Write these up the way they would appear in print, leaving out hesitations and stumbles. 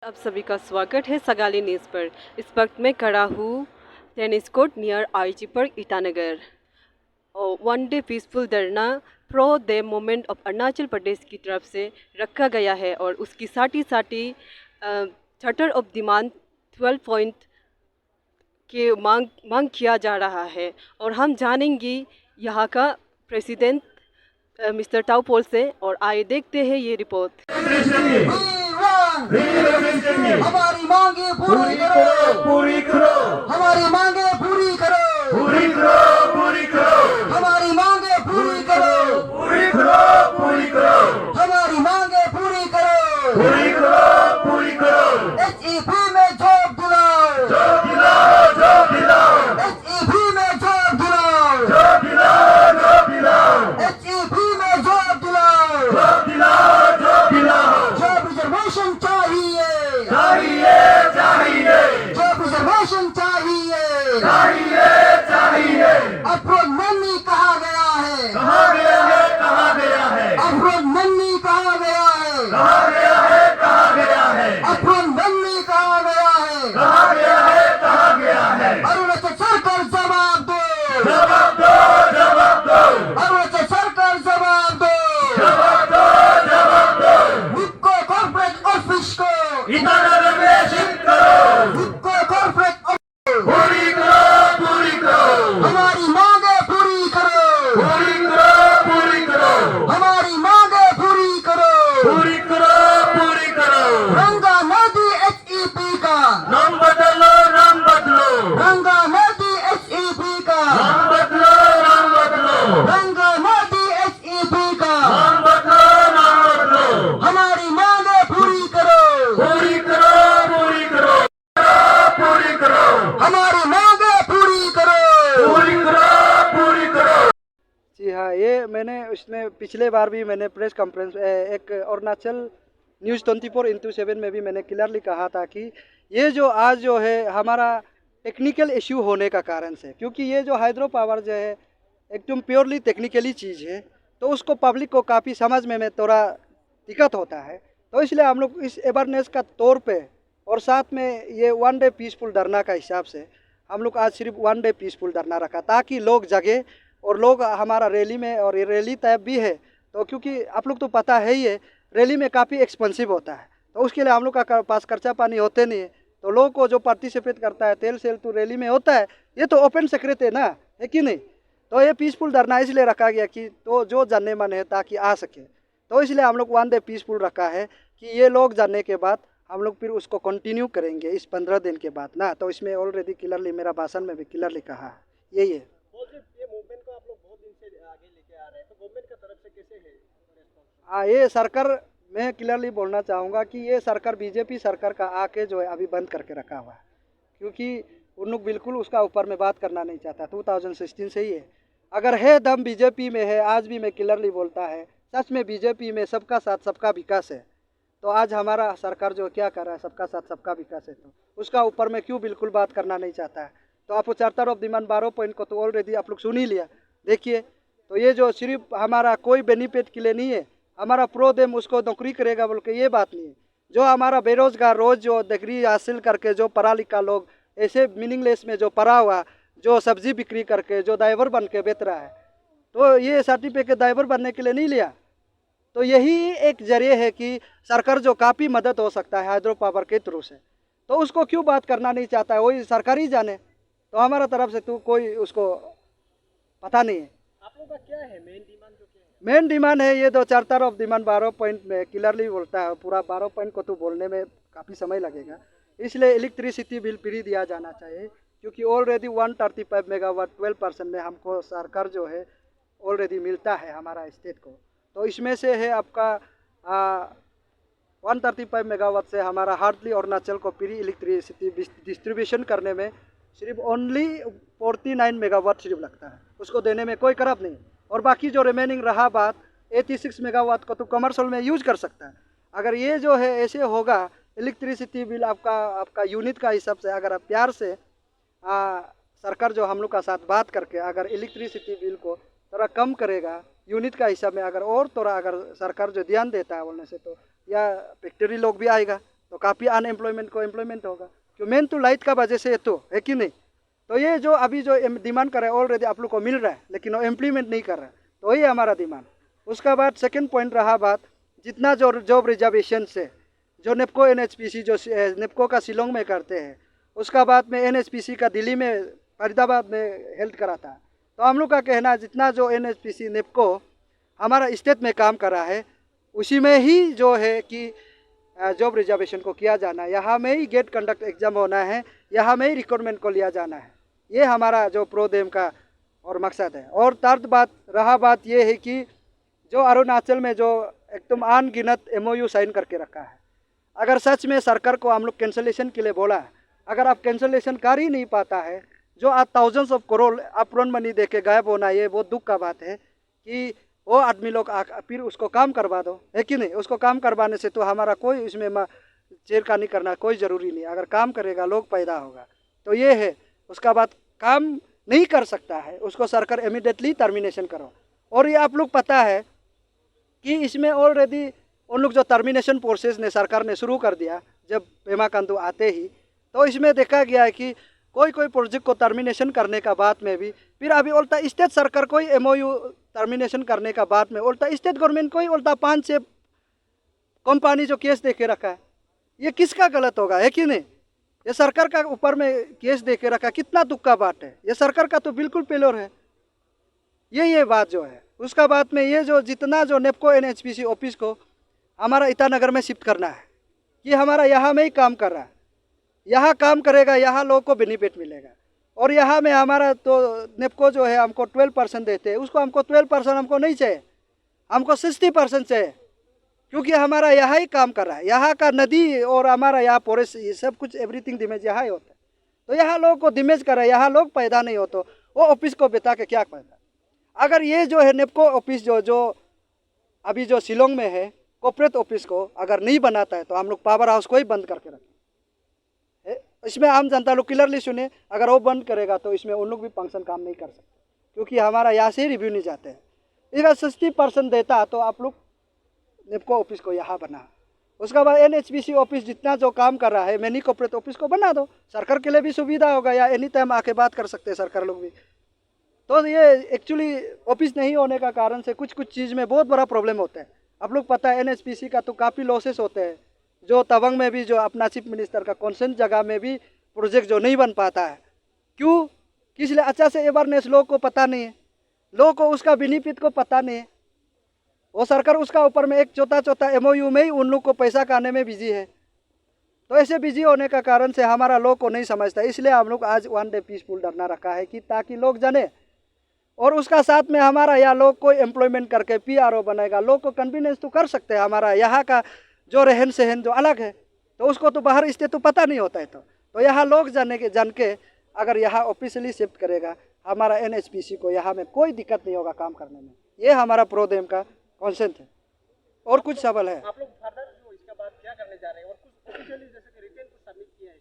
आप सभी का स्वागत है सगाली न्यूज़ पर। इस वक्त मैं खड़ा हूँ tennis court near IG park Itanagar. और one day peaceful dharna pro the movement of Arunachal Pradesh की तरफ से रखा गया है और उसकी साथ ही चार्टर ऑफ डिमांड 12 पॉइंट के मांग किया जा रहा है। और हम जानेंगे यहाँ का प्रेसिडेंट मिस्टर टाउपोल से। और आइए देखते हैं ये रिपोर्ट। हमारी मांगे पूरी करो, पूरी करो। हमारी मांगे पूरी करो, पूरी करो, पूरी करो। हमारी मांगे पूरी करो, पूरी करो, पूरी करो। हमारी मांगे पूरी करो, पूरी करो, पूरी करो। HEP में जॉब दिलाओ, जॉब दिलाओ, जॉब दिलाओ। HEP में जॉब दिलाओ, जॉब दिलाओ, जॉब दिलाओ। HEP में जॉब दिलाओ, जॉब दिलाओ, जॉब दिलाओ। जॉब रिजर्वेशन चाहिए, चाहिए, चाहिए। जॉब रिजर्वेशन चाहिए, चाहिए, चाहिए। अफरोज मन्नी कहा गया है, कहा गया है, कहा गया है। अफरोज मन्नी कहा गया है, कहा गया है, कहा गया है। अफरोज मन्नी कहा गया है, कहा गया है, कहा गया है। अरुणाचल सरकार जवाब दो, जवाब दो, जवाब दो। अरुणाचल सरकार जवाब दो, जवाब दो, जवाब दो। विपको कॉर्पोरेट ऑफिस को ईटानगर में शिफ्ट करो, विपको कॉर्पोरेट पूरी करो, पूरी करो। हमारी मांगे पूरी करो, पूरी करो, पूरी करो। हमारी मांगे पूरी करो, पूरी करो, पूरी करो। रंगा नदी HEP का नाम बदलो, नाम बदलो। रंगा नदी HEP का नाम बदलो, नाम बदलो। रंगा नदी HEP का नाम बदलो, नाम बदलो। हमारी मांगे पूरी करो, पूरी करो, पूरी करो, पूरी करो। हमारी मांगे पूरी करो, पूरी करो, पूरी करो। जी हाँ, ये मैंने उसमें पिछले बार भी मैंने प्रेस कॉन्फ्रेंस एक अरुणाचल न्यूज़ 24/7 में भी मैंने क्लियरली कहा था कि ये जो आज जो है हमारा टेक्निकल इश्यू होने का कारण से, क्योंकि ये जो हाइड्रो पावर जो है एकदम प्योरली टेक्निकली चीज़ है, तो उसको पब्लिक को काफ़ी समझ में थोड़ा दिक्कत होता है। तो इसलिए हम लोग इस अवेयरनेस का तौर पे और साथ में ये वन डे पीसफुल धरना का हिसाब से हम लोग आज सिर्फ वन डे पीसफुल धरना रखा, ताकि लोग जगे और लोग हमारा रैली में, और ये रैली टाइप भी है तो क्योंकि आप लोग तो पता है ही है रैली में काफ़ी एक्सपेंसिव होता है, तो उसके लिए हम लोग का पास खर्चा पानी होते नहीं है। तो लोगों को जो पार्टिसिपेट करता है तेल सेल तो रैली में होता है, ये तो ओपन सेक्रेट है ना, है कि नहीं। तो ये पीसफुल धरना इसलिए रखा गया कि तो जो जानने मन है ताकि आ सके, तो इसलिए हम लोग वन डे पीसफुल रखा है कि ये लोग जानने के बाद हम लोग फिर उसको कंटिन्यू करेंगे इस 15 दिन के बाद ना। तो इसमें ऑलरेडी क्लियरली मेरा भाषण में भी क्लियरली कहा है यही है। ये मूवमेंट को आप लोग बहुत दिन से आगे लेके आ रहे हैं, तो गवर्नमेंट की तरफ से कैसे है रिस्पॉन्स? हाँ, ये सरकार मैं क्लियरली बोलना चाहूँगा कि ये सरकार बीजेपी सरकार का आके जो है अभी बंद करके रखा हुआ है, क्योंकि उन लोग बिल्कुल उसका ऊपर में बात करना नहीं चाहता। 2016 से ही है, अगर है दम बीजेपी में है, आज भी मैं क्लियरली बोलता है सच में बीजेपी में सबका साथ सबका विकास है, तो आज हमारा सरकार जो क्या कर रहा है सबका साथ सबका विकास है, तो उसका ऊपर में क्यों बिल्कुल बात करना नहीं चाहता है। तो आपको चार्टर ऑफ डिमांड 12 पॉइंट को तो ऑलरेडी आप लोग सुन ही लिया, देखिए। तो ये जो सिर्फ हमारा कोई बेनिफिट के लिए नहीं है, हमारा प्रो देम उसको नौकरी करेगा बोल के ये बात नहीं है। जो हमारा बेरोजगार रोज जो डिग्री हासिल करके जो पढ़ा लिखा लोग ऐसे मीनिंगलेस में जो पढ़ा हुआ जो सब्जी बिक्री करके जो ड्राइवर बन के बेच रहा है, तो ये सर्टिफिकेट ड्राइवर बनने के लिए नहीं लिया। तो यही एक जरिए है कि सरकार जो काफ़ी मदद हो सकता है हाइड्रो पावर के थ्रू से, तो उसको क्यों बात करना नहीं चाहता है वही सरकार ही जाने। तो हमारा तरफ से तो कोई उसको पता नहीं है। आप लोगों का क्या है मेन डिमांड, जो क्या है? मेन डिमांड है ये दो चार्टर ऑफ डिमांड 12 पॉइंट में क्लियरली बोलता है, पूरा 12 पॉइंट को तो बोलने में काफ़ी समय लगेगा। इसलिए इलेक्ट्रिसिटी बिल फ्री दिया जाना चाहिए, क्योंकि ऑलरेडी 135 मेगावाट 12% में हमको सरकार जो है ऑलरेडी मिलता है हमारा स्टेट को। तो इसमें से है आपका 135 मेगावाट से हमारा हार्डली अरुणाचल को फ्री इलेक्ट्रिसिटी डिस्ट्रीब्यूशन करने में सिर्फ ओनली 49 मेगावाट सिर्फ लगता है, उसको देने में कोई खराब नहीं। और बाकी जो रिमेनिंग रहा बात 86 मेगावाट को तो कमर्शियल में यूज कर सकता है। अगर ये जो है ऐसे होगा इलेक्ट्रिसिटी बिल आपका यूनिट का हिसाब से, अगर आप प्यार से सरकार जो हम लोग का साथ बात करके अगर इलेक्ट्रिसिटी बिल को थोड़ा कम करेगा यूनिट का हिसाब में, अगर और थोड़ा अगर सरकार जो ध्यान देता है बोलने से, तो या फैक्ट्री लोग भी आएगा, तो काफ़ी अनएम्प्लॉयमेंट को एम्प्लॉयमेंट होगा, क्यों मेन तो लाइट का वजह से तो है कि नहीं। तो ये जो अभी जो डिमांड कर रहा है ऑलरेडी आप लोग को मिल रहा है, लेकिन वो इम्प्लीमेंट नहीं कर रहा है, तो ये हमारा डिमांड। उसका बाद सेकंड पॉइंट रहा बात जितना जो जॉब रिजर्वेशन से जो नेपको NHPC जो नेपको का शिलोंग में करते हैं, उसका बाद में NHPC का दिल्ली में फरीदाबाद में हेल्थ कराता है। तो हम लोग का कहना है जितना जो NHPC नेपको हमारा स्टेट में काम कर रहा है उसी में ही जो है कि जॉब रिजर्वेशन को किया जाना है, यहाँ में ही गेट कंडक्ट एग्जाम होना है, यहाँ में ही रिक्रूटमेंट को लिया जाना है। ये हमारा जो प्रोदेम का और मकसद है। और थर्ड बात रहा बात ये है कि जो अरुणाचल में जो एकदम अनगिनत MOU साइन करके रखा है, अगर सच में सरकार को हम लोग कैंसलेशन के लिए बोला है, अगर आप कैंसलेशन कर ही नहीं पाता है, जो आज thousands of crore upfront money दे के गायब होना, ये बहुत दुख का बात है कि वो आदमी लोग फिर उसको काम करवा दो, है कि नहीं। उसको काम करवाने से तो हमारा कोई इसमें छेड़खानी करना कोई ज़रूरी नहीं, अगर काम करेगा लोग पैदा होगा, तो ये है। उसका बाद काम नहीं कर सकता है उसको सरकार इमीडिएटली टर्मिनेशन करो। और ये आप लोग पता है कि इसमें ऑलरेडी उन लोग जो टर्मिनेशन प्रोसेस ने सरकार ने शुरू कर दिया जब पेमा खांडू आते ही, तो इसमें देखा गया है कि कोई प्रोजेक्ट को टर्मिनेशन करने का बाद में भी फिर अभी उल्टा स्टेट सरकार कोई MOU टर्मिनेशन करने का बाद में उल्टा स्टेट गवर्नमेंट को ही उल्टा 5-6 कंपनी जो केस दे के रखा है, ये किसका गलत होगा, है कि नहीं। ये सरकार का ऊपर में केस दे के रखा, कितना दुख का बात है। ये सरकार का तो बिल्कुल फेलोर है ये बात जो है। उसका बाद में ये जो जितना जो नेपको NHPC ऑफिस को हमारा ईटानगर में शिफ्ट करना है, कि हमारा यहाँ में ही काम कर रहा है, यहाँ काम करेगा, यहाँ लोगों को बेनिफिट मिलेगा। और यहाँ में हमारा तो नेपको जो है हमको 12% देते हैं, उसको हमको 12% हमको नहीं चाहिए, हमको 60% चाहिए, क्योंकि हमारा यहाँ ही काम कर रहा है। यहाँ का नदी और हमारा यहाँ फॉरेस्ट ये सब कुछ एवरीथिंग डिमेज यहाँ ही होता है। तो यहाँ लोगों को डिमेज कर रहा है, यहाँ लोग पैदा नहीं हो, तो वो ऑफिस को बिता के क्या पैदा। अगर ये जो है नेपको ऑफिस जो अभी जो शिलोंग में है कॉर्पोरेट ऑफिस को अगर नहीं बनाता है, तो हम लोग पावर हाउस को ही बंद करके रखें। इसमें आम जनता लोग क्लियरली सुने, अगर वो बंद करेगा तो इसमें उन लोग भी फंक्शन काम नहीं कर सकते, क्योंकि हमारा यहाँ से रिव्यू नहीं जाते हैं। अगर 60% देता तो आप लोग नेपको ऑफिस को यहाँ बना। उसके बाद NHPC ऑफिस जितना जो काम कर रहा है मैनी कॉर्पोरेट ऑफिस को बना दो, सरकार के लिए भी सुविधा होगा, या एनी टाइम आके बात कर सकते हैं सरकार लोग भी। तो ये एक्चुअली ऑफिस नहीं होने का कारण से कुछ चीज़ में बहुत बड़ा प्रॉब्लम होता है। आप लोग पता है NHPC का तो काफ़ी लॉसेस होते हैं, जो तवांग में भी जो अपना चीफ मिनिस्टर का कॉन्सेंट जगह में भी प्रोजेक्ट जो नहीं बन पाता है, क्यों, किस लिए अच्छा से अवेयरनेस लोग को पता नहीं है, लोग को उसका बेनिफिट को पता नहीं है। वो सरकार उसका ऊपर में एक चौथा MOU में ही उन लोग को पैसा खाने में बिजी है। तो ऐसे बिजी होने का कारण से हमारा लोग को नहीं समझता, इसलिए हम लोग आज 1 डे पीसफुल धरना रखा है कि ताकि लोग जाने। और उसका साथ में हमारा यहाँ लोग को एम्प्लॉयमेंट करके PRO बनेगा, लोग को कन्वीनियंस तो कर सकते हैं। हमारा यहाँ का जो रहन सहन जो अलग है, तो उसको तो बाहर स्टेट तो पता नहीं होता है। तो यहाँ लोग जान के अगर यहाँ ऑफिशियली शिफ्ट करेगा, हमारा NHPC को यहाँ में कोई दिक्कत नहीं होगा काम करने में। ये हमारा प्रोदेम का कॉन्सेंट है। और कुछ सवाल है? आप लोग फर्दर जो इसके बाद क्या करने जा रहे हैं, और कुछ ऑफिशियली जैसे कि रिटर्न को सबमिट किया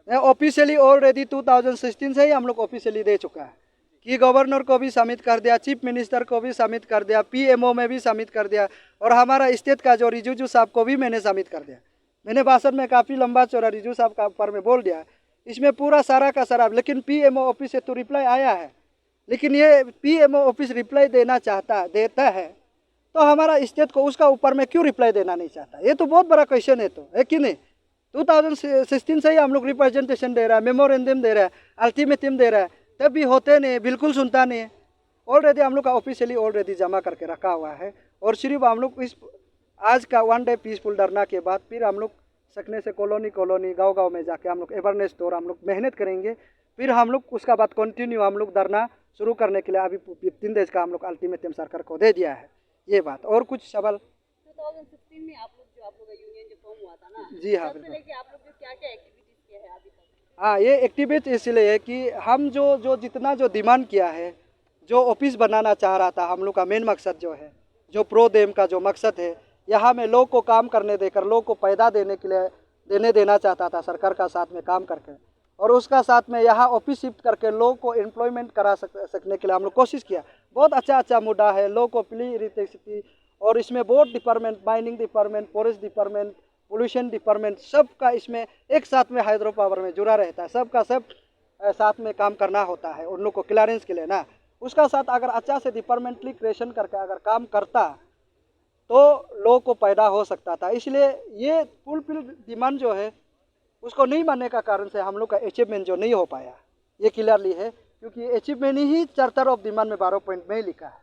है? ऑफिशियली ऑलरेडी 2016 से ही हम लोग ऑफिशियली दे चुका है कि गवर्नर को भी सबमिट कर दिया, चीफ मिनिस्टर को भी सबमिट कर दिया, PMO में भी सबमिट कर दिया, और हमारा स्टेट का जो रिजिजू साहब को भी मैंने सबमिट कर दिया। मैंने भाषण में काफ़ी लंबा चौड़ा रिजिजू साहब का ऊपर में बोल दिया, इसमें पूरा सारा का सारा। लेकिन PMO ऑफिस से तो रिप्लाई आया है, लेकिन ये PMO ऑफिस रिप्लाई देता है तो हमारा स्टेट को उसका ऊपर में क्यों रिप्लाई देना नहीं चाहता? ये तो बहुत बड़ा क्वेश्चन है, तो है कि नहीं। 2016 से ही हम लोग रिप्रेजेंटेशन दे रहा है, मेमोरेंडम दे रहा है, अल्टीमेटम दे रहा है, तब भी होते नहीं, बिल्कुल सुनता नहीं है। ऑलरेडी हम लोग का ऑफिशियली ऑलरेडी जमा करके रखा हुआ है। और सिर्फ हम लोग इस आज का 1 डे पीसफुल धरना के बाद फिर हम लोग सकने से कॉलोनी गांव में जाके हम लोग अवेयरनेस तौर हम लोग मेहनत करेंगे। फिर हम लोग उसका बाद कंटिन्यू हम लोग धरना शुरू करने के लिए अभी 15 डेज का हम लोग अल्टीमेटम सरकार को दे दिया है। ये बात। और कुछ सवाल? 2016 में आप लोग का यूनियन जो फॉर्म हुआ था ना, जी हाँ, तब से लेके आप लोग जो क्या एक्टिविटीज किए हैं अभी तक? हाँ, ये एक्टिविटी इसलिए है कि हम जो जितना जो डिमांड किया है, जो ऑफिस बनाना चाह रहा था, हम लोग का मेन मकसद जो है, जो प्रोदेम का जो मकसद है, यहाँ में लोग को काम करने देकर लोग को पैदा देने के लिए देना चाहता था सरकार का साथ में काम करके। और उसका साथ में यहाँ ऑफिस शिफ्ट करके लोग को एम्प्लॉयमेंट करा सकने के लिए हम लोग कोशिश किया। बहुत अच्छा मुद्दा है, लोग को प्ली इलेक्ट्रिसिटी, और इसमें बहुत department, mining department, forest department, pollution department, सबका इसमें एक साथ में हाइड्रो पावर में जुड़ा रहता है, सबका सब साथ में काम करना होता है उन लोग को क्लियरेंस के लिए ना। उसका साथ अगर अच्छा से डिपार्टमेंटली क्रिएशन करके अगर काम करता तो लोगों को पैदा हो सकता था। इसलिए ये फुलफिल डिमांड जो है उसको नहीं मानने का कारण से हम लोग का अचीवमेंट जो नहीं हो पाया, ये क्लियरली है, क्योंकि achievement he charter of demand में 12 पॉइंट में ही लिखा है।